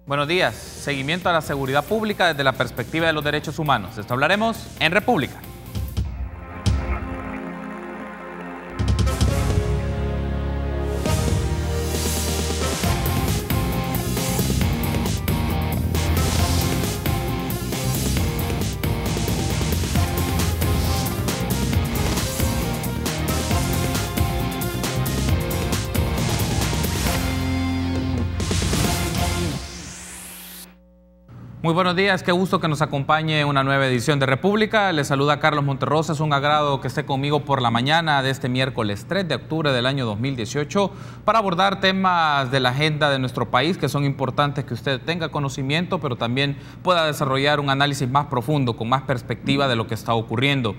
Buenos días. Seguimiento a la seguridad pública desde la perspectiva de los derechos humanos. De esto hablaremos en República. Muy buenos días, qué gusto que nos acompañe en una nueva edición de República. Les saluda Carlos Monterrosa, es un agrado que esté conmigo por la mañana de este miércoles 3 de octubre del año 2018 para abordar temas de la agenda de nuestro país que son importantes que usted tenga conocimiento, pero también pueda desarrollar un análisis más profundo, con más perspectiva de lo que está ocurriendo.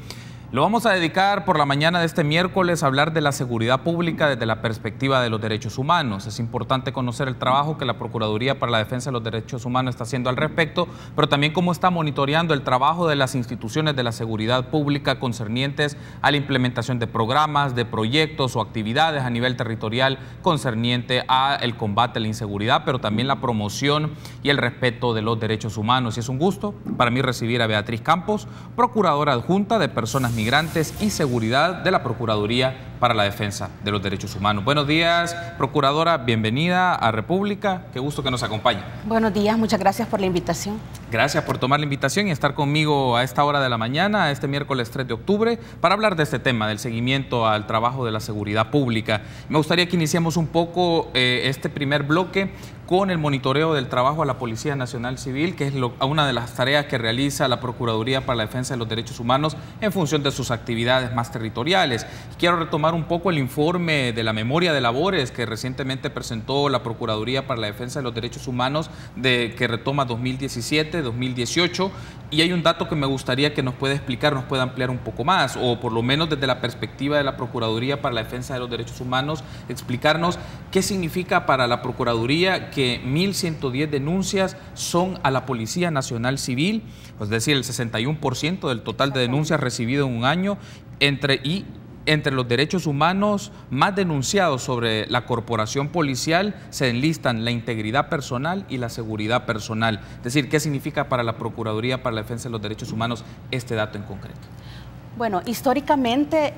Lo vamos a dedicar por la mañana de este miércoles a hablar de la seguridad pública desde la perspectiva de los derechos humanos. Es importante conocer el trabajo que la Procuraduría para la Defensa de los Derechos Humanos está haciendo al respecto, pero también cómo está monitoreando el trabajo de las instituciones de la seguridad pública concernientes a la implementación de programas, de proyectos o actividades a nivel territorial concerniente al combate a la inseguridad, pero también la promoción y el respeto de los derechos humanos. Y es un gusto para mí recibir a Beatriz Campos, Procuradora Adjunta de Personas Migrantes y Seguridad de la Procuraduría para la Defensa de los Derechos Humanos. Buenos días, Procuradora, bienvenida a República, qué gusto que nos acompañe. Buenos días, muchas gracias por la invitación. Gracias por tomar la invitación y estar conmigo a esta hora de la mañana, este miércoles 3 de octubre, para hablar de este tema, del seguimiento al trabajo de la seguridad pública. Me gustaría que iniciemos un poco este primer bloque con el monitoreo del trabajo a la Policía Nacional Civil, que es una de las tareas que realiza la Procuraduría para la Defensa de los Derechos Humanos en función de sus actividades más territoriales. Quiero retomar un poco el informe de la memoria de labores que recientemente presentó la Procuraduría para la Defensa de los Derechos Humanos, que retoma 2017-2018, y hay un dato que me gustaría que nos pueda explicar, nos pueda ampliar un poco más, o por lo menos desde la perspectiva de la Procuraduría para la Defensa de los Derechos Humanos, explicarnos qué significa para la Procuraduría que 1.110 denuncias son a la Policía Nacional Civil, es decir, el 61% del total de denuncias recibido en un año, entre los derechos humanos más denunciados sobre la corporación policial se enlistan la integridad personal y la seguridad personal. Es decir, ¿qué significa para la Procuraduría para la Defensa de los Derechos Humanos este dato en concreto? Bueno, históricamente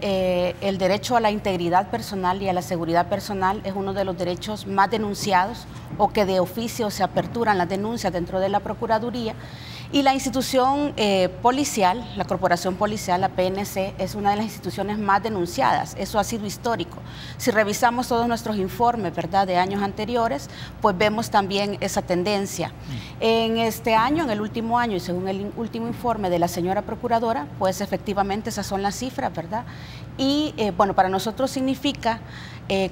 el derecho a la integridad personal y a la seguridad personal es uno de los derechos más denunciados o que de oficio se aperturan las denuncias dentro de la Procuraduría. Y la institución policial, la corporación policial, la PNC, es una de las instituciones más denunciadas. Eso ha sido histórico. Si revisamos todos nuestros informes, ¿verdad?, de años anteriores, pues vemos también esa tendencia. En este año, en el último año, y según el último informe de la señora Procuradora, pues efectivamente esas son las cifras, ¿verdad? Y bueno, para nosotros significa,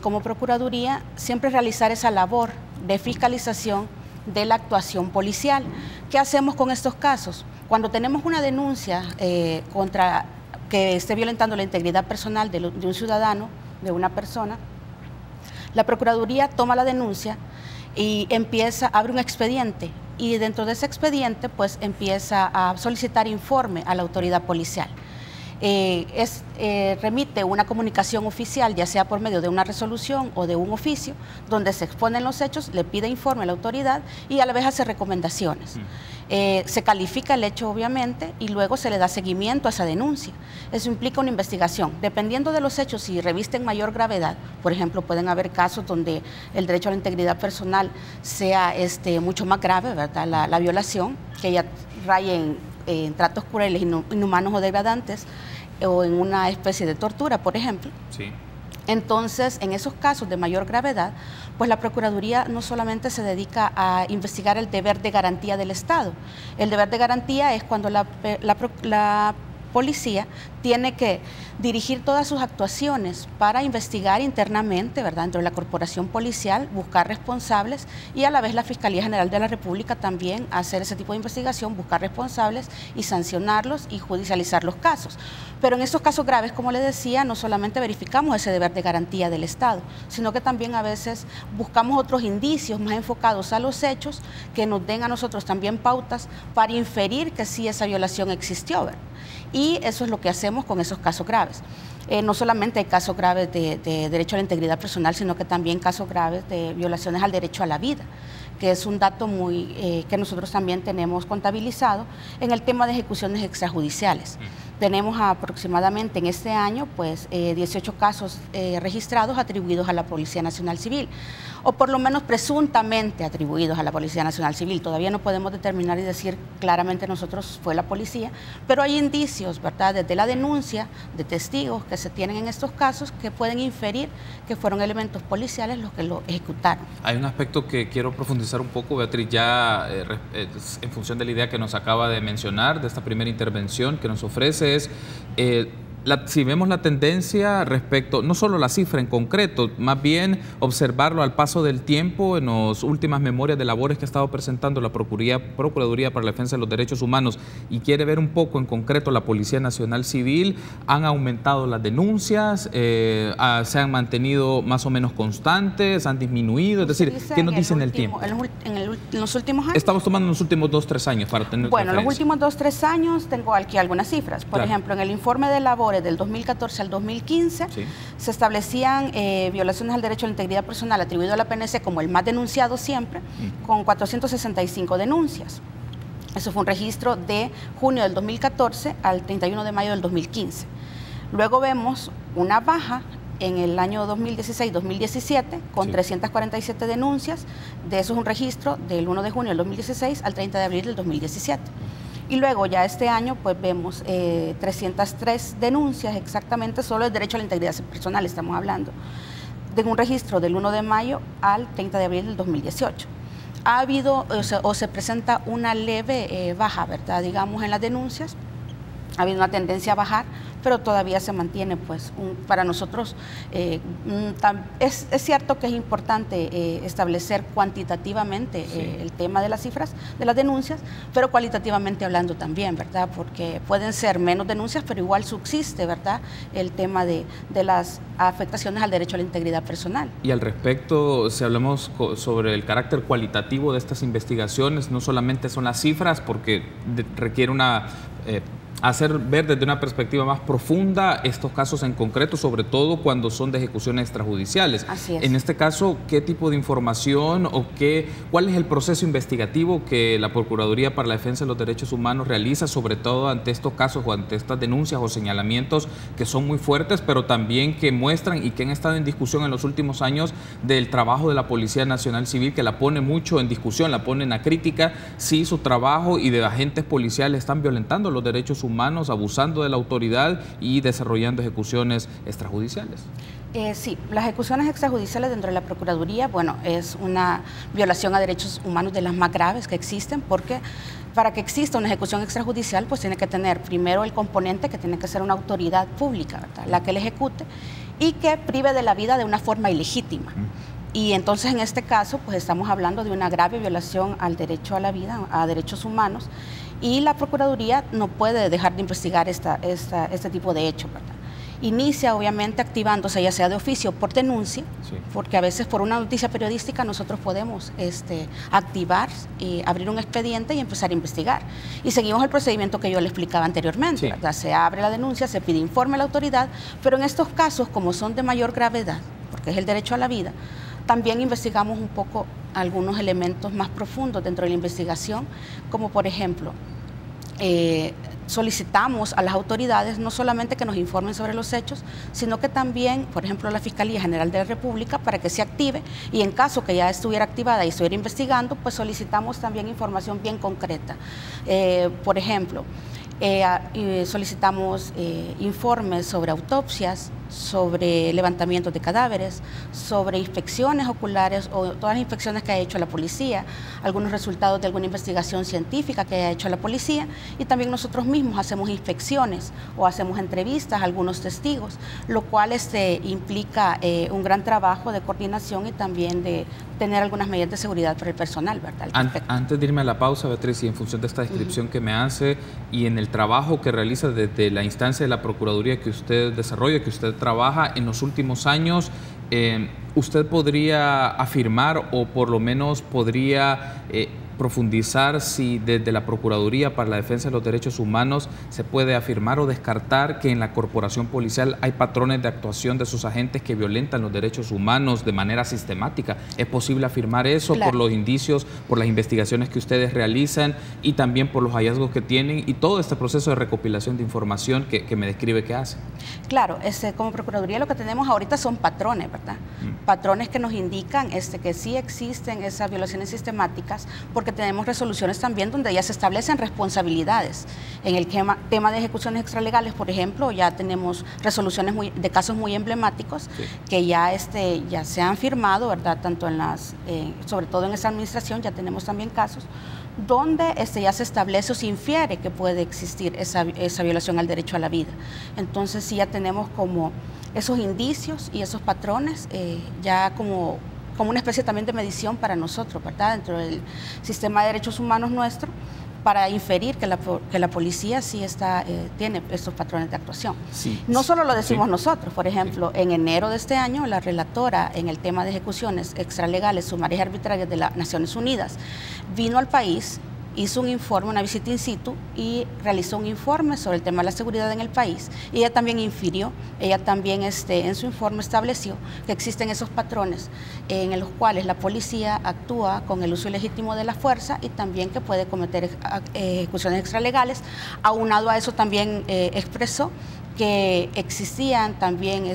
como Procuraduría, siempre realizar esa labor de fiscalización de la actuación policial. ¿Qué hacemos con estos casos? Cuando tenemos una denuncia que esté violentando la integridad personal de un ciudadano, de una persona, la Procuraduría toma la denuncia y abre un expediente, y dentro de ese expediente pues empieza a solicitar informe a la autoridad policial. Remite una comunicación oficial, ya sea por medio de una resolución o de un oficio, donde se exponen los hechos, le pide informe a la autoridad y a la vez hace recomendaciones. Se califica el hecho, obviamente, y luego se le da seguimiento a esa denuncia. Eso implica una investigación. Dependiendo de los hechos, si revisten mayor gravedad, por ejemplo, pueden haber casos donde el derecho a la integridad personal sea mucho más grave, ¿verdad? La violación, que ya raya en tratos crueles, inhumanos o degradantes, o en una especie de tortura, por ejemplo. Sí. Entonces, en esos casos de mayor gravedad, pues la Procuraduría no solamente se dedica a investigar el deber de garantía del Estado. El deber de garantía es cuando la policía tiene que dirigir todas sus actuaciones para investigar internamente, ¿verdad?, dentro de la corporación policial, buscar responsables, y a la vez la Fiscalía General de la República también hacer ese tipo de investigación, buscar responsables y sancionarlos y judicializar los casos. Pero en estos casos graves, como les decía, no solamente verificamos ese deber de garantía del Estado, sino que también a veces buscamos otros indicios más enfocados a los hechos que nos den a nosotros también pautas para inferir que sí esa violación existió, ¿verdad? Y eso es lo que hacemos con esos casos graves. No solamente hay casos graves de derecho a la integridad personal, sino que también casos graves de violaciones al derecho a la vida, que es un dato que nosotros también tenemos contabilizado en el tema de ejecuciones extrajudiciales. Tenemos aproximadamente en este año 18 casos registrados atribuidos a la Policía Nacional Civil, o por lo menos presuntamente atribuidos a la Policía Nacional Civil. Todavía no podemos determinar y decir claramente nosotros fue la policía, pero hay indicios, ¿verdad?, desde la denuncia de testigos que se tienen en estos casos que pueden inferir que fueron elementos policiales los que lo ejecutaron. Hay un aspecto que quiero profundizar un poco, Beatriz, ya en función de la idea que nos acaba de mencionar, de esta primera intervención que nos ofrece, es si vemos la tendencia respecto, no solo la cifra en concreto, más bien observarlo al paso del tiempo en las últimas memorias de labores que ha estado presentando la Procuraduría para la Defensa de los Derechos Humanos, y quiere ver un poco en concreto la Policía Nacional Civil. ¿Han aumentado las denuncias? ¿Se han mantenido más o menos constantes? ¿Han disminuido? Es decir, ¿qué nos dice en el tiempo? En los últimos años. Estamos tomando en los últimos 2-3 años para tener referencia. Los últimos 2-3 años tengo aquí algunas cifras. Por ejemplo, en el informe de labores del 2014 al 2015, se establecían violaciones al derecho a la integridad personal atribuido a la PNC como el más denunciado siempre, con 465 denuncias. Eso fue un registro de junio del 2014 al 31 de mayo del 2015. Luego vemos una baja en el año 2016-2017 con 347 denuncias. De eso es un registro del 1 de junio del 2016 al 30 de abril del 2017. Y luego ya este año pues vemos 303 denuncias exactamente, solo el derecho a la integridad personal estamos hablando, de un registro del 1 de mayo al 30 de abril del 2018. Ha habido o se presenta una leve baja, ¿verdad?, digamos, en las denuncias. Ha habido una tendencia a bajar, pero todavía se mantiene, pues, para nosotros es cierto que es importante establecer cuantitativamente el tema de las cifras de las denuncias, pero cualitativamente hablando también, ¿verdad?, porque pueden ser menos denuncias, pero igual subsiste, ¿verdad?, el tema de las afectaciones al derecho a la integridad personal. Y al respecto, si hablamos sobre el carácter cualitativo de estas investigaciones, no solamente son las cifras, porque requiere hacer ver desde una perspectiva más profunda estos casos en concreto, sobre todo cuando son de ejecuciones extrajudiciales. Así es. En este caso, ¿qué tipo de información o cuál es el proceso investigativo que la Procuraduría para la Defensa de los Derechos Humanos realiza, sobre todo ante estos casos o ante estas denuncias o señalamientos que son muy fuertes, pero también que muestran y que han estado en discusión en los últimos años del trabajo de la Policía Nacional Civil, que la pone mucho en discusión, la pone en la crítica, si su trabajo y de agentes policiales están violentando los derechos humanos, abusando de la autoridad y desarrollando ejecuciones extrajudiciales? Sí, las ejecuciones extrajudiciales dentro de la Procuraduría, bueno, es una violación a derechos humanos de las más graves que existen, porque para que exista una ejecución extrajudicial, pues tiene que tener primero el componente que tiene que ser una autoridad pública, ¿verdad?, la que la ejecute, y que prive de la vida de una forma ilegítima. Y entonces en este caso pues estamos hablando de una grave violación al derecho a la vida, a derechos humanos, y la Procuraduría no puede dejar de investigar este tipo de hechos, ¿verdad? Inicia obviamente activándose ya sea de oficio o por denuncia, porque a veces por una noticia periodística nosotros podemos activar y abrir un expediente y empezar a investigar. Y seguimos el procedimiento que yo le explicaba anteriormente, ¿verdad? Se abre la denuncia, se pide informe a la autoridad, pero en estos casos, como son de mayor gravedad, porque es el derecho a la vida, también investigamos un poco algunos elementos más profundos dentro de la investigación, como por ejemplo, solicitamos a las autoridades no solamente que nos informen sobre los hechos, sino que también, por ejemplo, la Fiscalía General de la República, para que se active, y en caso que ya estuviera activada y estuviera investigando, pues solicitamos también información bien concreta. Por ejemplo, solicitamos informes sobre autopsias, sobre levantamientos de cadáveres, sobre inspecciones oculares o todas las inspecciones que ha hecho la policía, algunos resultados de alguna investigación científica que haya hecho la policía, y también nosotros mismos hacemos inspecciones o hacemos entrevistas a algunos testigos, lo cual implica un gran trabajo de coordinación y también de tener algunas medidas de seguridad para el personal, ¿verdad? Antes de irme a la pausa, Beatriz, y en función de esta descripción que me hace y en el trabajo que realiza desde la instancia de la Procuraduría que usted desarrolla, que usted trabaja en los últimos años, ¿usted podría afirmar o por lo menos podría profundizar si desde la Procuraduría para la Defensa de los Derechos Humanos se puede afirmar o descartar que en la corporación policial hay patrones de actuación de sus agentes que violentan los derechos humanos de manera sistemática? ¿Es posible afirmar eso por los indicios, por las investigaciones que ustedes realizan y también por los hallazgos que tienen y todo este proceso de recopilación de información que me describe que hace? Claro, como Procuraduría lo que tenemos ahorita son patrones, ¿verdad? Patrones que nos indican que sí existen esas violaciones sistemáticas, porque tenemos resoluciones también donde ya se establecen responsabilidades. En el tema de ejecuciones extralegales, por ejemplo, ya tenemos resoluciones de casos muy emblemáticos que ya se han firmado, ¿verdad? Tanto sobre todo en esa administración ya tenemos también casos donde ya se establece o se infiere que puede existir esa violación al derecho a la vida. Entonces sí ya tenemos como esos indicios y esos patrones ya como una especie también de medición para nosotros, ¿verdad? Dentro del sistema de derechos humanos nuestro, para inferir que la policía sí tiene estos patrones de actuación. Sí, no solo lo decimos nosotros, por ejemplo, en enero de este año, la relatora en el tema de ejecuciones extralegales, sumarias y arbitrarias de las Naciones Unidas, vino al país, hizo un informe, una visita in situ y realizó un informe sobre el tema de la seguridad en el país. Y ella también infirió, ella también en su informe estableció que existen esos patrones en los cuales la policía actúa con el uso ilegítimo de la fuerza y también que puede cometer ejecuciones extralegales. Aunado a eso también expresó que existían también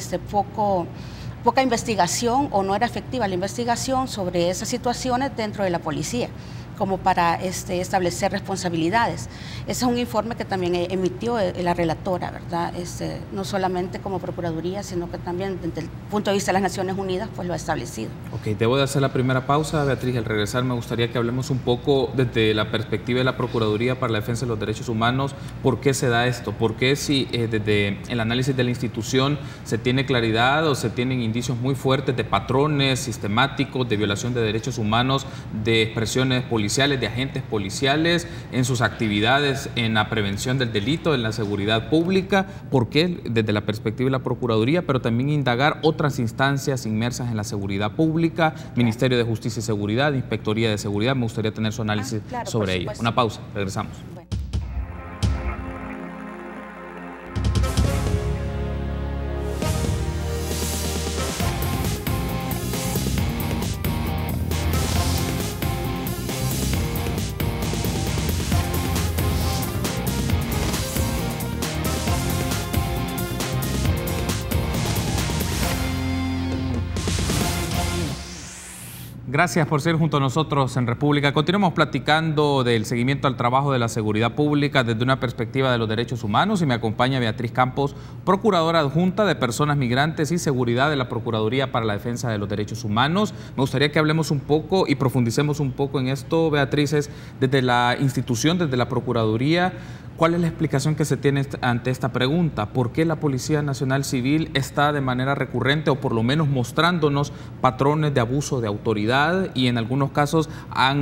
poca investigación o no era efectiva la investigación sobre esas situaciones dentro de la policía, como para establecer responsabilidades. Ese es un informe que también emitió la relatora, ¿verdad? No solamente como Procuraduría, sino que también desde el punto de vista de las Naciones Unidas, pues lo ha establecido. Ok, debo de hacer la primera pausa, Beatriz. Al regresar me gustaría que hablemos un poco desde la perspectiva de la Procuraduría para la Defensa de los Derechos Humanos, ¿por qué se da esto? ¿Por qué si desde el análisis de la institución se tiene claridad o se tienen indicios muy fuertes de patrones sistemáticos de violación de derechos humanos, de expresiones policiales, de agentes policiales en sus actividades en la prevención del delito, en la seguridad pública? ¿Por qué desde la perspectiva de la Procuraduría, pero también indagar otras instancias inmersas en la seguridad pública, Ministerio de Justicia y Seguridad, Inspectoría de Seguridad? Me gustaría tener su análisis sobre ello. Una pausa, regresamos. Gracias por ser junto a nosotros en República. Continuamos platicando del seguimiento al trabajo de la seguridad pública desde una perspectiva de los derechos humanos y me acompaña Beatriz Campos, Procuradora Adjunta de Personas Migrantes y Seguridad de la Procuraduría para la Defensa de los Derechos Humanos. Me gustaría que hablemos un poco y profundicemos un poco en esto, Beatriz, desde la institución, desde la Procuraduría. ¿Cuál es la explicación que se tiene ante esta pregunta? ¿Por qué la Policía Nacional Civil está de manera recurrente o por lo menos mostrándonos patrones de abuso de autoridad y en algunos casos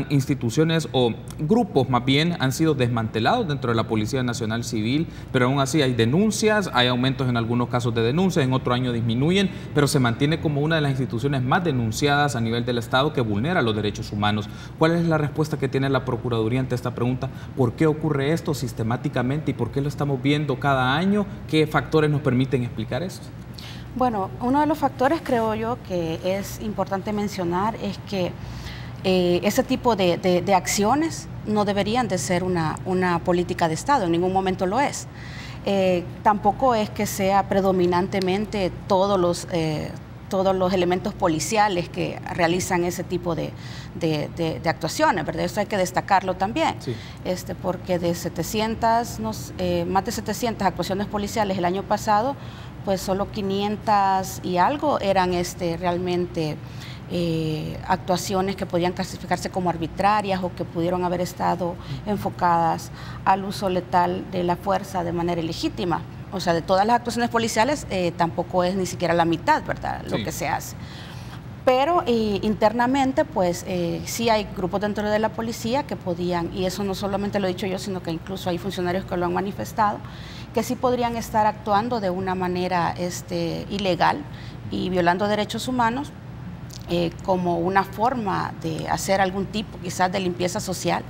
instituciones o grupos más bien han sido desmantelados dentro de la Policía Nacional Civil, pero aún así hay denuncias, hay aumentos en algunos casos de denuncias, en otro año disminuyen, pero se mantiene como una de las instituciones más denunciadas a nivel del Estado que vulnera los derechos humanos? ¿Cuál es la respuesta que tiene la Procuraduría ante esta pregunta? ¿Por qué ocurre esto sistemáticamente y por qué lo estamos viendo cada año? ¿Qué factores nos permiten explicar esto? Bueno, uno de los factores, creo yo, que es importante mencionar es que ese tipo de acciones no deberían de ser una política de Estado, en ningún momento lo es. Tampoco es que sea predominantemente todos los elementos policiales que realizan ese tipo de actuaciones, ¿verdad? Eso hay que destacarlo también, sí. Porque de más de 700 actuaciones policiales el año pasado, pues solo 500 y algo eran realmente actuaciones que podían clasificarse como arbitrarias o que pudieron haber estado enfocadas al uso letal de la fuerza de manera ilegítima. O sea, de todas las actuaciones policiales tampoco es ni siquiera la mitad, ¿verdad?, lo que se hace. Pero internamente, pues sí hay grupos dentro de la policía que podían, y eso no solamente lo he dicho yo, sino que incluso hay funcionarios que lo han manifestado, que sí podrían estar actuando de una manera ilegal y violando derechos humanos como una forma de hacer algún tipo quizás de limpieza social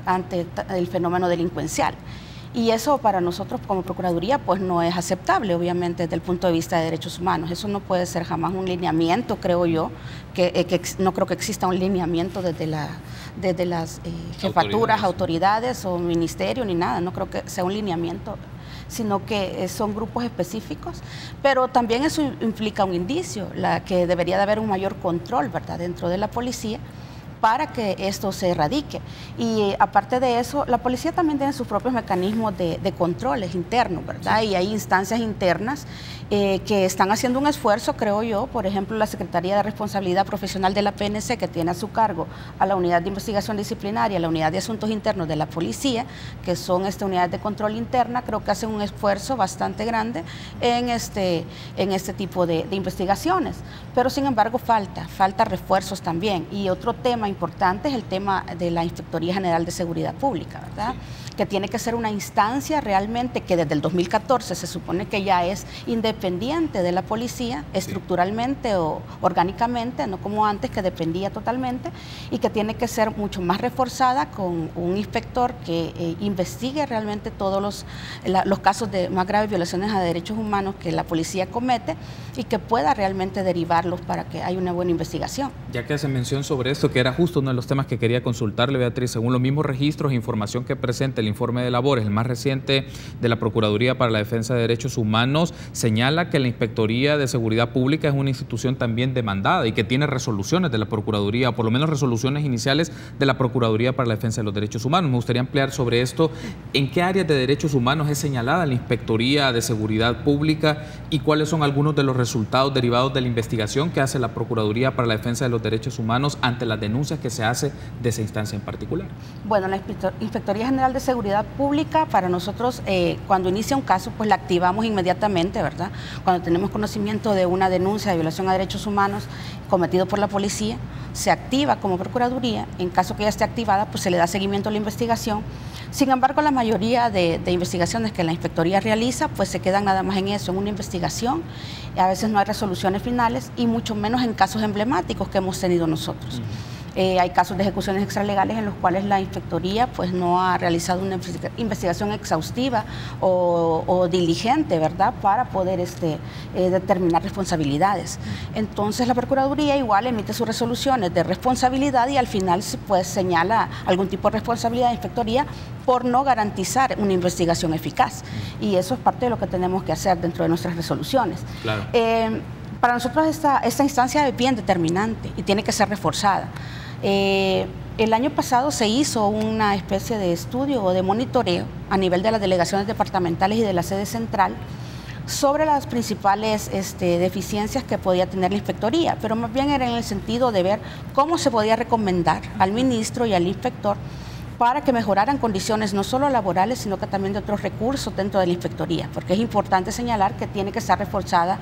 ante el fenómeno delincuencial. Y eso para nosotros como Procuraduría pues no es aceptable, obviamente, desde el punto de vista de derechos humanos. Eso no puede ser jamás un lineamiento, creo yo, que no creo que exista un lineamiento desde las jefaturas, autoridades o ministerio ni nada. No creo que sea un lineamiento, sino que son grupos específicos, pero también eso implica un indicio, que debería de haber un mayor control, ¿verdad?, dentro de la policía, para que esto se erradique. Y aparte de eso, la policía también tiene sus propios mecanismos de controles internos, ¿verdad? Sí. Y hay instancias internas que están haciendo un esfuerzo, creo yo. Por ejemplo, la Secretaría de Responsabilidad Profesional de la PNC, que tiene a su cargo a la Unidad de Investigación Disciplinaria, la Unidad de Asuntos Internos de la Policía, que son unidades de control interna, creo que hacen un esfuerzo bastante grande en este tipo de investigaciones. Pero sin embargo falta refuerzos también. Y otro tema importante es el tema de la Inspectoría General de Seguridad Pública, ¿verdad? Sí. Que tiene que ser una instancia realmente que desde el 2014 se supone que ya es independiente de la policía, estructuralmente o orgánicamente, no como antes que dependía totalmente, y que tiene que ser mucho más reforzada con un inspector que investigue realmente todos los casos de más graves violaciones a derechos humanos que la policía comete y que pueda realmente derivarlos para que haya una buena investigación. Ya que hace mención sobre esto, que era justo uno de los temas que quería consultarle, Beatriz, según los mismos registros e información que presenta el informe de labores, el más reciente de la Procuraduría para la Defensa de Derechos Humanos, señala que la Inspectoría de Seguridad Pública es una institución también demandada y que tiene resoluciones de la Procuraduría, o por lo menos resoluciones iniciales de la Procuraduría para la Defensa de los Derechos Humanos. Me gustaría ampliar sobre esto. ¿En qué áreas de derechos humanos es señalada la Inspectoría de Seguridad Pública y cuáles son algunos de los resultados derivados de la investigación que hace la Procuraduría para la Defensa de los Derechos Humanos ante las denuncias que se hace de esa instancia en particular? Bueno, la Inspectoría General de Seguridad Pública, para nosotros, cuando inicia un caso, pues la activamos inmediatamente, ¿verdad? Cuando tenemos conocimiento de una denuncia de violación a derechos humanos cometido por la policía, se activa como Procuraduría. En caso que ya esté activada, pues se le da seguimiento a la investigación. Sin embargo, la mayoría de investigaciones que la Inspectoría realiza, pues se quedan nada más en eso, en una investigación. A veces no hay resoluciones finales y mucho menos en casos emblemáticos que hemos tenido nosotros. Hay casos de ejecuciones extralegales en los cuales la Inspectoría pues no ha realizado una investigación exhaustiva o diligente, ¿verdad?, para poder determinar responsabilidades. Entonces la Procuraduría igual emite sus resoluciones de responsabilidad y al final pues señala algún tipo de responsabilidad de Inspectoría por no garantizar una investigación eficaz. Y eso es parte de lo que tenemos que hacer dentro de nuestras resoluciones. Claro. Para nosotros esta instancia es bien determinante y tiene que ser reforzada. El año pasado se hizo una especie de estudio o de monitoreo a nivel de las delegaciones departamentales y de la sede central sobre las principales deficiencias que podía tener la Inspectoría, pero más bien era en el sentido de ver cómo se podía recomendar al ministro y al inspector para que mejoraran condiciones no solo laborales, sino que también de otros recursos dentro de la Inspectoría, porque es importante señalar que tiene que estar reforzada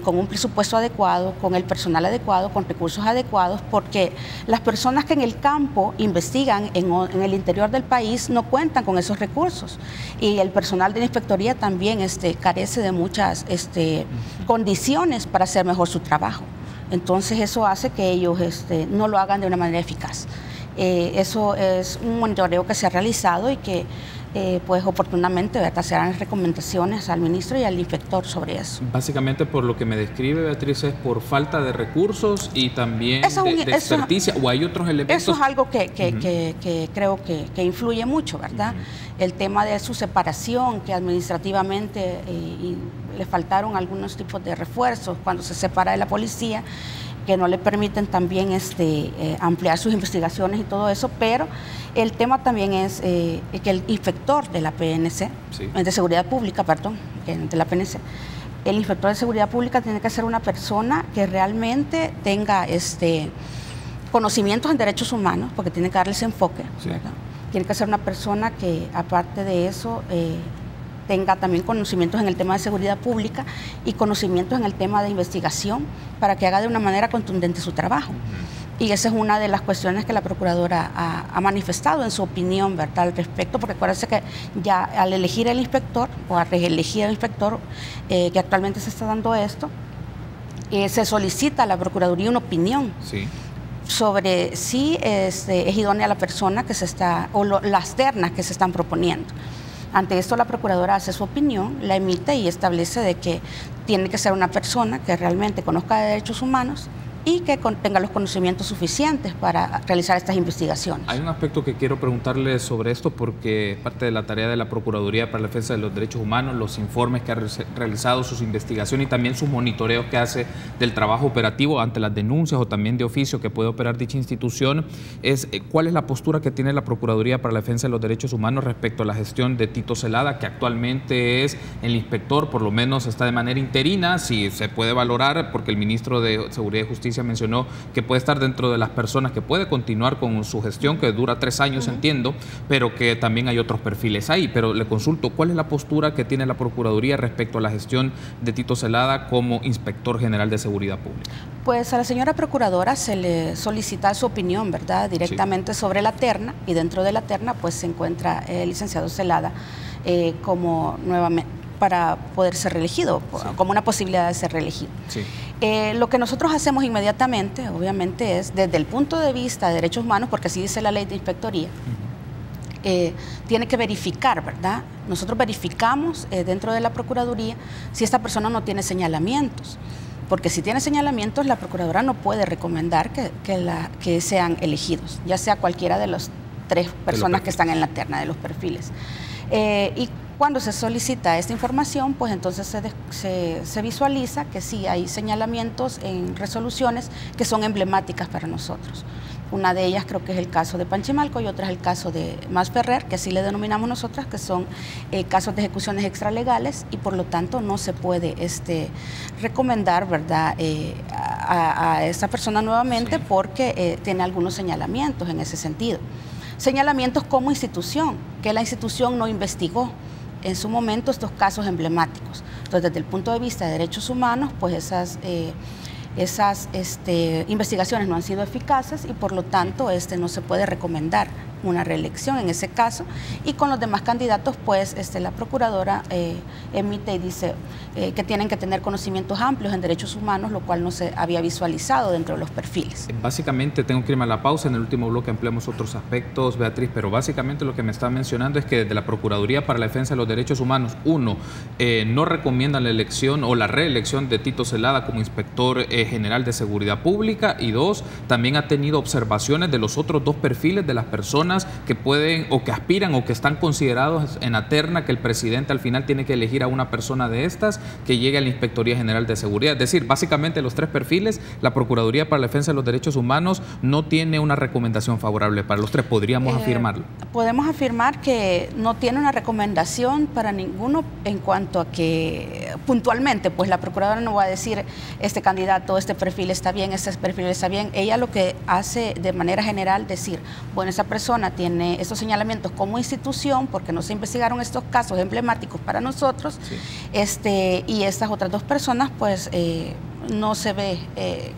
con un presupuesto adecuado, con el personal adecuado, con recursos adecuados, porque las personas que en el campo investigan en el interior del país no cuentan con esos recursos y el personal de la Inspectoría también carece de muchas condiciones para hacer mejor su trabajo. Entonces eso hace que ellos no lo hagan de una manera eficaz. Eso es un monitoreo que se ha realizado y que pues oportunamente, ¿verdad?, se harán recomendaciones al ministro y al inspector sobre eso. Básicamente, por lo que me describe, Beatriz, es por falta de recursos y también de experticia, o hay otros elementos. Eso es algo que creo que influye mucho, ¿verdad? El tema de su separación, que administrativamente le faltaron algunos tipos de refuerzos cuando se separa de la policía, que no le permiten también ampliar sus investigaciones y todo eso, pero el tema también es que el inspector de la PNC, de Seguridad Pública, perdón, de la PNC, el inspector de Seguridad Pública tiene que ser una persona que realmente tenga conocimientos en derechos humanos, porque tiene que darle ese enfoque, ¿verdad? Tiene que ser una persona que, aparte de eso, tenga también conocimientos en el tema de seguridad pública y conocimientos en el tema de investigación para que haga de una manera contundente su trabajo. Y esa es una de las cuestiones que la Procuradora ha manifestado en su opinión, ¿verdad?, al respecto, porque acuérdense que ya al elegir el inspector o a reelegir el inspector, que actualmente se está dando esto, se solicita a la Procuraduría una opinión sobre si es idónea la persona que se está, o las ternas que se están proponiendo. Ante esto la Procuradora hace su opinión, la emite y establece de que tiene que ser una persona que realmente conozca de derechos humanos y que tenga los conocimientos suficientes para realizar estas investigaciones. Hay un aspecto que quiero preguntarle sobre esto porque parte de la tarea de la Procuraduría para la Defensa de los Derechos Humanos, los informes que ha realizado, sus investigaciones y también sus monitoreos que hace del trabajo operativo ante las denuncias o también de oficio que puede operar dicha institución, es cuál es la postura que tiene la Procuraduría para la Defensa de los Derechos Humanos respecto a la gestión de Tito Zelada, que actualmente es el inspector, por lo menos está de manera interina, si se puede valorar, porque el ministro de Seguridad y Justicia mencionó que puede estar dentro de las personas que puede continuar con su gestión, que dura 3 años, entiendo, pero que también hay otros perfiles ahí. Pero le consulto, ¿cuál es la postura que tiene la Procuraduría respecto a la gestión de Tito Zelada como Inspector General de Seguridad Pública? Pues a la señora Procuradora se le solicita su opinión, ¿verdad?, directamente sobre la terna, y dentro de la terna pues se encuentra el licenciado Zelada como nuevamente para poder ser reelegido, como una posibilidad de ser reelegido. Lo que nosotros hacemos inmediatamente, obviamente, es desde el punto de vista de derechos humanos, porque así dice la ley de inspectoría, tiene que verificar, ¿verdad? Nosotros verificamos dentro de la Procuraduría si esta persona no tiene señalamientos, porque si tiene señalamientos, la Procuradora no puede recomendar que sean elegidos, ya sea cualquiera de las 3 personas que están en la terna de los perfiles. Y cuando se solicita esta información, pues entonces se visualiza que sí hay señalamientos en resoluciones que son emblemáticas para nosotros. Una de ellas creo que es el caso de Panchimalco y otra es el caso de Masferrer, que así le denominamos nosotras, que son casos de ejecuciones extralegales y por lo tanto no se puede recomendar, ¿verdad?, a esta persona nuevamente porque tiene algunos señalamientos en ese sentido. Señalamientos como institución, que la institución no investigó en su momento estos casos emblemáticos. Entonces, desde el punto de vista de derechos humanos, pues esas investigaciones no han sido eficaces y por lo tanto no se puede recomendar una reelección en ese caso, y con los demás candidatos pues la Procuradora emite y dice que tienen que tener conocimientos amplios en derechos humanos, lo cual no se había visualizado dentro de los perfiles. Básicamente, tengo que irme a la pausa, en el último bloque ampliamos otros aspectos, Beatriz, pero básicamente lo que me está mencionando es que desde la Procuraduría para la Defensa de los Derechos Humanos, uno, no recomienda la elección o la reelección de Tito Zelada como Inspector General de Seguridad Pública, y 2, también ha tenido observaciones de los otros 2 perfiles de las personas que pueden o que aspiran o que están considerados en la terna, que el presidente al final tiene que elegir a una persona de estas que llegue a la Inspectoría General de Seguridad. Es decir, básicamente los 3 perfiles, la Procuraduría para la Defensa de los Derechos Humanos no tiene una recomendación favorable para los 3. ¿Podríamos afirmarlo? Podemos afirmar que no tiene una recomendación para ninguno en cuanto a que puntualmente, pues la Procuradora no va a decir este candidato, este perfil está bien, este perfil está bien. Ella lo que hace de manera general decir, bueno, esa persona tiene estos señalamientos como institución porque no se investigaron estos casos emblemáticos para nosotros, y estas otras 2 personas pues no se ve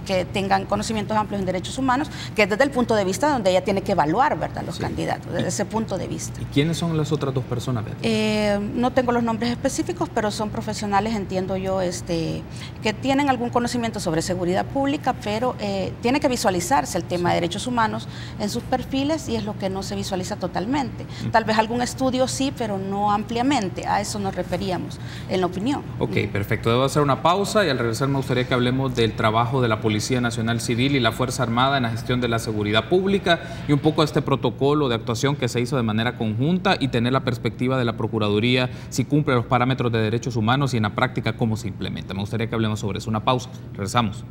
que tengan conocimientos amplios en derechos humanos, que es desde el punto de vista donde ella tiene que evaluar, ¿verdad?, los candidatos, desde ese punto de vista. ¿Y quiénes son las otras 2 personas, Beatriz? No tengo los nombres específicos, pero son profesionales, entiendo yo, que tienen algún conocimiento sobre seguridad pública, pero tiene que visualizarse el tema de derechos humanos en sus perfiles y es lo que no se visualiza totalmente. Tal vez algún estudio sí, pero no ampliamente. A eso nos referíamos en la opinión. Ok, perfecto. Debo hacer una pausa y al regresar me gustaría que hablemos del trabajo de la Policía Nacional Civil y la Fuerza Armada en la gestión de la seguridad pública y un poco este protocolo de actuación que se hizo de manera conjunta y tener la perspectiva de la Procuraduría si cumple los parámetros de derechos humanos y en la práctica cómo se implementa. Me gustaría que hablemos sobre eso. Una pausa. Regresamos.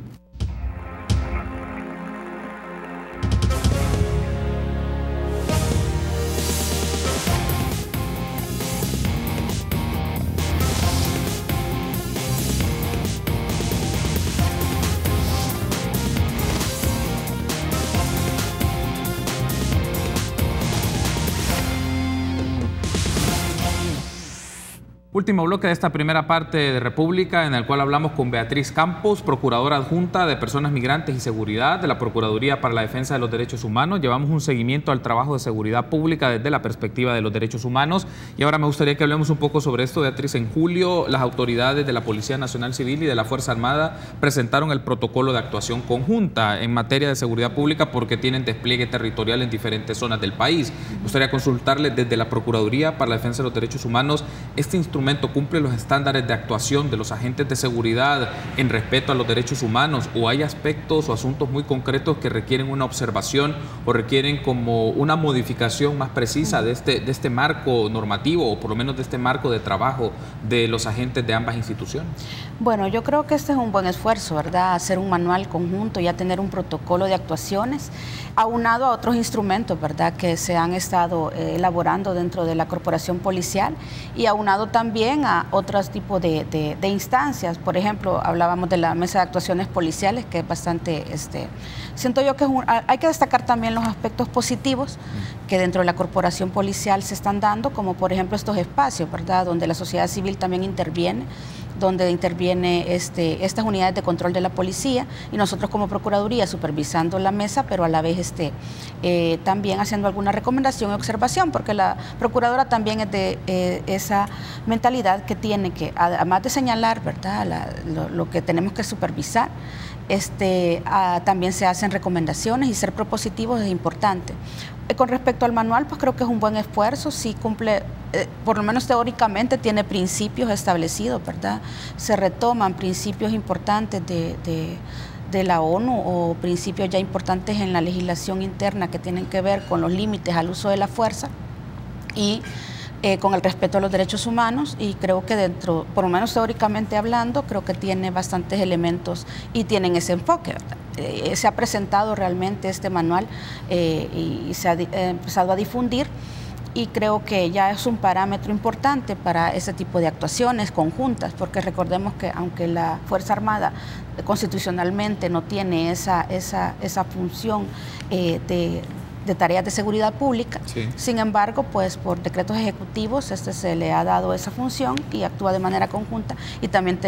Último bloque de esta primera parte de República, en el cual hablamos con Beatriz Campos, Procuradora Adjunta de Personas Migrantes y Seguridad de la Procuraduría para la Defensa de los Derechos Humanos. Llevamos un seguimiento al trabajo de seguridad pública desde la perspectiva de los derechos humanos. Y ahora me gustaría que hablemos un poco sobre esto, Beatriz. En julio, las autoridades de la Policía Nacional Civil y de la Fuerza Armada presentaron el protocolo de actuación conjunta en materia de seguridad pública porque tienen despliegue territorial en diferentes zonas del país. Me gustaría consultarle desde la Procuraduría para la Defensa de los Derechos Humanos, ¿este instrumento cumple los estándares de actuación de los agentes de seguridad en respeto a los derechos humanos, o hay aspectos o asuntos muy concretos que requieren una observación o requieren como una modificación más precisa de este marco normativo, o por lo menos de este marco de trabajo de los agentes de ambas instituciones? Bueno, yo creo que este es un buen esfuerzo, ¿verdad? Hacer un manual conjunto, ya tener un protocolo de actuaciones, aunado a otros instrumentos, ¿verdad?, que se han estado elaborando dentro de la corporación policial, y aunado también a otros tipos de instancias. Por ejemplo, hablábamos de la mesa de actuaciones policiales, que es bastante, siento yo que hay que destacar también los aspectos positivos que dentro de la corporación policial se están dando, como por ejemplo estos espacios, ¿verdad?, donde la sociedad civil también interviene, donde interviene estas unidades de control de la policía, y nosotros como Procuraduría supervisando la mesa, pero a la vez también haciendo alguna recomendación y observación, porque la Procuradora también es de esa mentalidad que tiene que, además de señalar, ¿verdad?, lo que tenemos que supervisar, también se hacen recomendaciones, y ser propositivos es importante. Con respecto al manual, pues creo que es un buen esfuerzo, sí cumple, por lo menos teóricamente, tiene principios establecidos, ¿verdad? Se retoman principios importantes de la ONU, o principios ya importantes en la legislación interna que tienen que ver con los límites al uso de la fuerza y con el respeto a los derechos humanos, y creo que dentro, por lo menos teóricamente hablando, creo que tiene bastantes elementos y tienen ese enfoque, ¿verdad? Se ha presentado realmente este manual y se ha empezado a difundir, y creo que ya es un parámetro importante para ese tipo de actuaciones conjuntas, porque recordemos que aunque la Fuerza Armada constitucionalmente no tiene esa función de tareas de seguridad pública, sí, sin embargo, pues por decretos ejecutivos se le ha dado esa función y actúa de manera conjunta, y también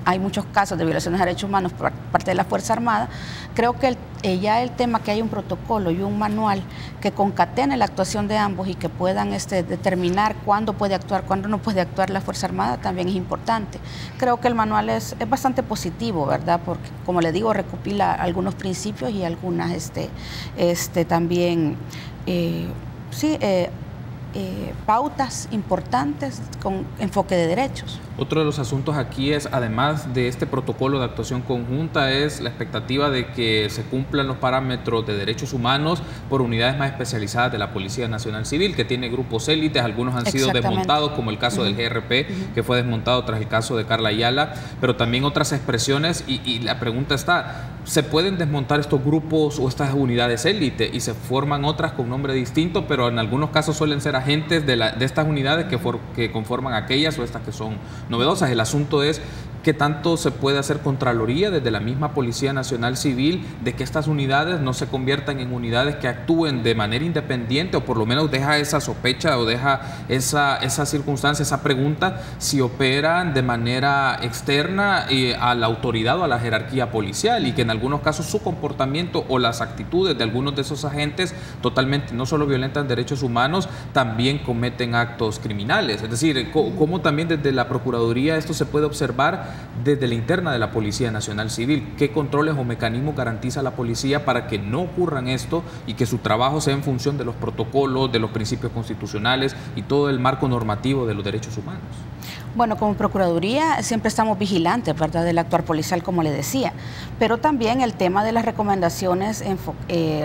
hay muchos casos de violaciones de derechos humanos por parte de la Fuerza Armada. Creo que ya el tema que hay un protocolo y un manual que concatene la actuación de ambos y que puedan determinar cuándo puede actuar, cuándo no puede actuar la Fuerza Armada, también es importante. Creo que el manual es bastante positivo, ¿verdad?, porque, como le digo, recopila algunos principios y algunas también pautas importantes con enfoque de derechos. Otro de los asuntos aquí es, además de este protocolo de actuación conjunta, es la expectativa de que se cumplan los parámetros de derechos humanos por unidades más especializadas de la Policía Nacional Civil, que tiene grupos élites. Algunos han sido desmontados, como el caso del GRP, que fue desmontado tras el caso de Carla Ayala, pero también otras expresiones, y la pregunta está, ¿se pueden desmontar estos grupos o estas unidades élite y se forman otras con nombre distinto, pero en algunos casos suelen ser agentes de estas unidades que conforman aquellas o estas que son novedosas? El asunto es qué tanto se puede hacer contraloría desde la misma Policía Nacional Civil de que estas unidades no se conviertan en unidades que actúen de manera independiente, o por lo menos deja esa sospecha o deja esa circunstancia, esa pregunta, si operan de manera externa a la autoridad o a la jerarquía policial, y que en algunos casos su comportamiento o las actitudes de algunos de esos agentes totalmente no solo violentan derechos humanos, también cometen actos criminales. Es decir, cómo también desde la Procuraduría esto se puede observar desde la interna de la Policía Nacional Civil. ¿Qué controles o mecanismos garantiza la policía para que no ocurran esto y que su trabajo sea en función de los protocolos, de los principios constitucionales y todo el marco normativo de los derechos humanos? Bueno, como Procuraduría siempre estamos vigilantes, ¿verdad?, del actuar policial, como le decía, pero también el tema de las recomendaciones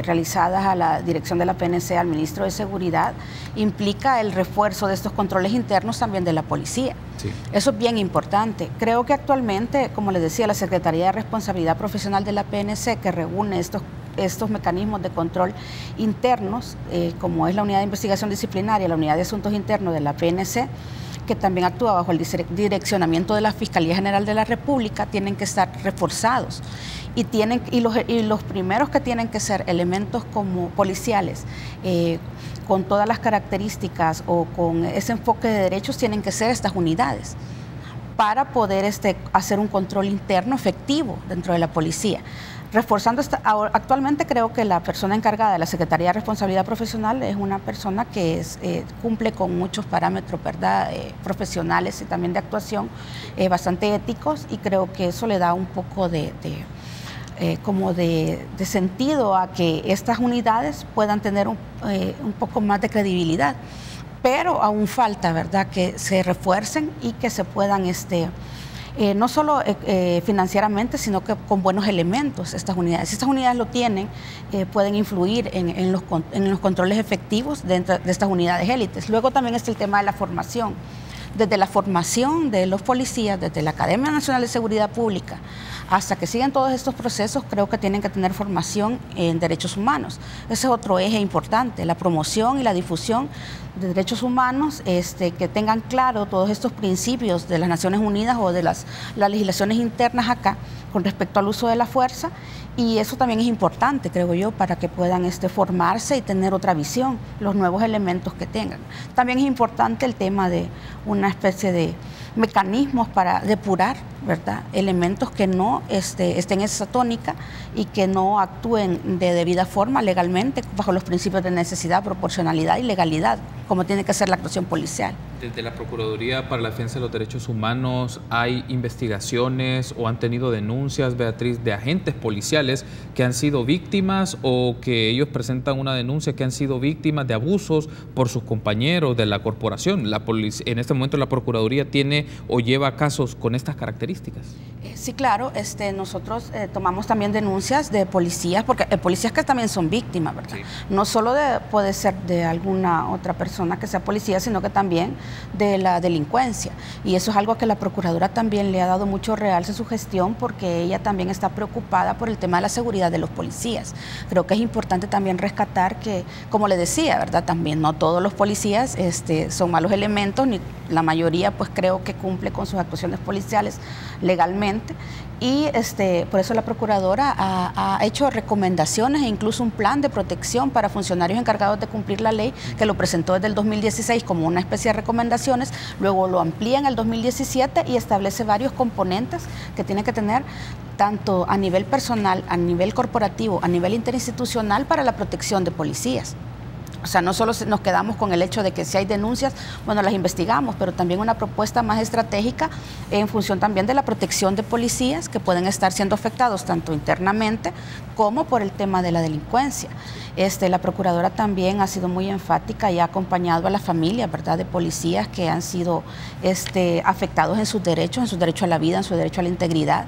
realizadas a la dirección de la PNC, al Ministro de Seguridad, implica el refuerzo de estos controles internos también de la policía. Sí. Eso es bien importante. Creo que actualmente, como les decía, la Secretaría de Responsabilidad Profesional de la PNC, que reúne estos mecanismos de control internos, como es la Unidad de Investigación Disciplinaria, la Unidad de Asuntos Internos de la PNC, que también actúa bajo el direccionamiento de la Fiscalía General de la República, tienen que estar reforzados. y los primeros que tienen que ser elementos como policiales, con todas las características o con ese enfoque de derechos, tienen que ser estas unidades para poder hacer un control interno efectivo dentro de la policía. Reforzando actualmente creo que la persona encargada de la Secretaría de Responsabilidad Profesional es una persona que cumple con muchos parámetros, ¿verdad? Profesionales y también de actuación, bastante éticos, y creo que eso le da un poco de sentido a que estas unidades puedan tener un poco más de credibilidad. Pero aún falta, ¿verdad?, que se refuercen y que se puedan no solo financieramente, sino que con buenos elementos estas unidades. Si estas unidades lo tienen, pueden influir en los controles efectivos de estas unidades élites. Luego también está el tema de la formación. Desde la formación de los policías, desde la Academia Nacional de Seguridad Pública, hasta que siguen todos estos procesos, creo que tienen que tener formación en derechos humanos. Ese es otro eje importante, la promoción y la difusión de derechos humanos, que tengan claro todos estos principios de las Naciones Unidas o de las legislaciones internas acá con respecto al uso de la fuerza, y eso también es importante, creo yo, para que puedan formarse y tener otra visión, los nuevos elementos que tengan. También es importante el tema de una especie de mecanismos para depurar, ¿verdad?, elementos que no estén en esa tónica y que no actúen de debida forma legalmente bajo los principios de necesidad, proporcionalidad y legalidad, como tiene que ser la actuación policial. Desde la Procuraduría para la Defensa de los Derechos Humanos, ¿hay investigaciones o han tenido denuncias, Beatriz, de agentes policiales que han sido víctimas o que ellos presentan una denuncia que han sido víctimas de abusos por sus compañeros de la corporación? En este momento la Procuraduría tiene o lleva casos con estas características. Sí, claro, nosotros tomamos también denuncias de policías, porque policías que también son víctimas, ¿verdad? Sí. No solo puede ser de alguna otra persona que sea policía, sino que también de la delincuencia. Y eso es algo que la Procuradora también le ha dado mucho realce a su gestión, porque ella también está preocupada por el tema de la seguridad de los policías. Creo que es importante también rescatar que, como le decía, ¿verdad?, también no todos los policías son malos elementos, ni la mayoría pues creo que cumple con sus actuaciones policiales legalmente, y por eso la Procuradora ha hecho recomendaciones e incluso un plan de protección para funcionarios encargados de cumplir la ley, que lo presentó desde el 2016 como una especie de recomendaciones, luego lo amplía en el 2017 y establece varios componentes que tiene que tener tanto a nivel personal, a nivel corporativo, a nivel interinstitucional para la protección de policías. O sea, no solo nos quedamos con el hecho de que si hay denuncias, bueno, las investigamos, pero también una propuesta más estratégica en función también de la protección de policías que pueden estar siendo afectados tanto internamente como por el tema de la delincuencia. La Procuradora también ha sido muy enfática y ha acompañado a las familias, ¿verdad?, de policías que han sido afectados en su derecho a la vida, en su derecho a la integridad,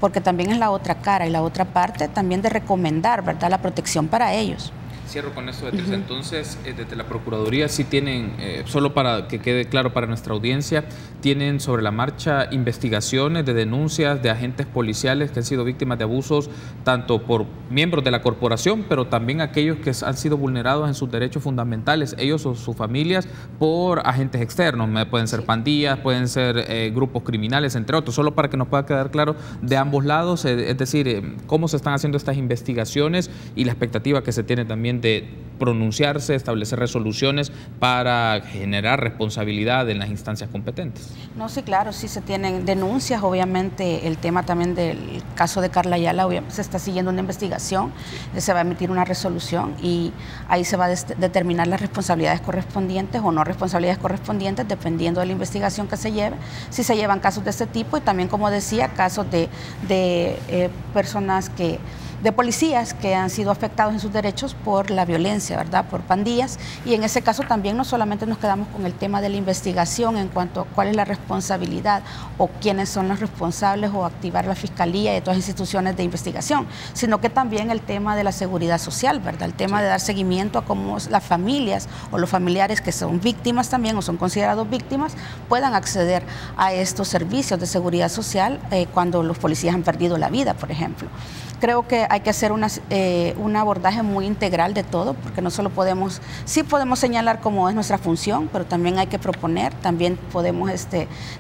porque también es la otra cara y la otra parte también de recomendar, ¿verdad?, la protección para ellos. Cierro con esto, Beatriz. Entonces, desde la Procuraduría sí tienen, solo para que quede claro para nuestra audiencia, tienen sobre la marcha investigaciones de denuncias de agentes policiales que han sido víctimas de abusos, tanto por miembros de la corporación, pero también aquellos que han sido vulnerados en sus derechos fundamentales, ellos o sus familias, por agentes externos. Pueden ser pandillas, pueden ser grupos criminales, entre otros. Solo para que nos pueda quedar claro de ambos lados, es decir, cómo se están haciendo estas investigaciones y la expectativa que se tiene también de pronunciarse, establecer resoluciones para generar responsabilidad en las instancias competentes. No, sí, claro, sí se tienen denuncias, obviamente el tema también del caso de Carla Ayala, se está siguiendo una investigación, se va a emitir una resolución y ahí se va a determinar las responsabilidades correspondientes o no responsabilidades correspondientes dependiendo de la investigación que se lleve, si se llevan casos de este tipo y también, como decía, casos de personas de policías que han sido afectados en sus derechos por la violencia, ¿verdad?, por pandillas, y en ese caso también no solamente nos quedamos con el tema de la investigación en cuanto a cuál es la responsabilidad o quiénes son los responsables o activar la Fiscalía y todas las instituciones de investigación, sino que también el tema de la seguridad social, ¿verdad?, el tema de dar seguimiento a cómo las familias o los familiares que son víctimas también o son considerados víctimas puedan acceder a estos servicios de seguridad social cuando los policías han perdido la vida, por ejemplo. Creo que hay que hacer un abordaje muy integral de todo, porque no solo podemos, sí podemos señalar cómo es nuestra función, pero también hay que proponer, también podemos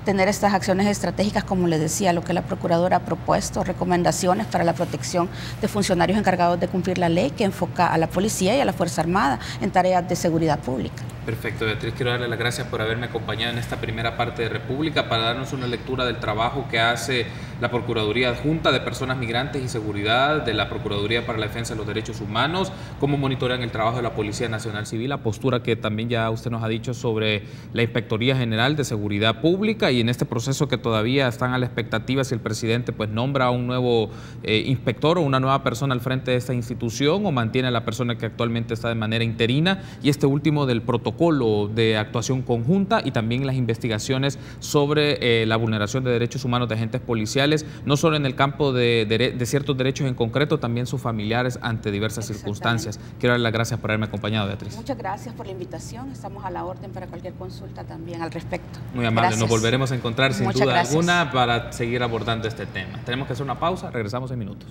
tener estas acciones estratégicas, como les decía, lo que la Procuradora ha propuesto, recomendaciones para la protección de funcionarios encargados de cumplir la ley, que enfoca a la policía y a la Fuerza Armada en tareas de seguridad pública. Perfecto, Beatriz, quiero darle las gracias por haberme acompañado en esta primera parte de República para darnos una lectura del trabajo que hace la Procuraduría Adjunta de Personas Migrantes y Seguridad, de la Procuraduría para la Defensa de los Derechos Humanos, cómo monitorean el trabajo de la Policía Nacional Civil, la postura que también ya usted nos ha dicho sobre la Inspectoría General de Seguridad Pública, y en este proceso que todavía están a la expectativa si el presidente pues nombra a un nuevo inspector o una nueva persona al frente de esta institución, o mantiene a la persona que actualmente está de manera interina, y este último del protocolo de actuación conjunta, y también las investigaciones sobre la vulneración de derechos humanos de agentes policiales, no solo en el campo de ciertos derechos en concreto, también sus familiares ante diversas circunstancias. Quiero darle las gracias por haberme acompañado, Beatriz. Muchas gracias por la invitación, estamos a la orden para cualquier consulta también al respecto. Muy amable, gracias. Nos volveremos a encontrar sin Muchas duda gracias. alguna para seguir abordando este tema. Tenemos que hacer una pausa, regresamos en minutos.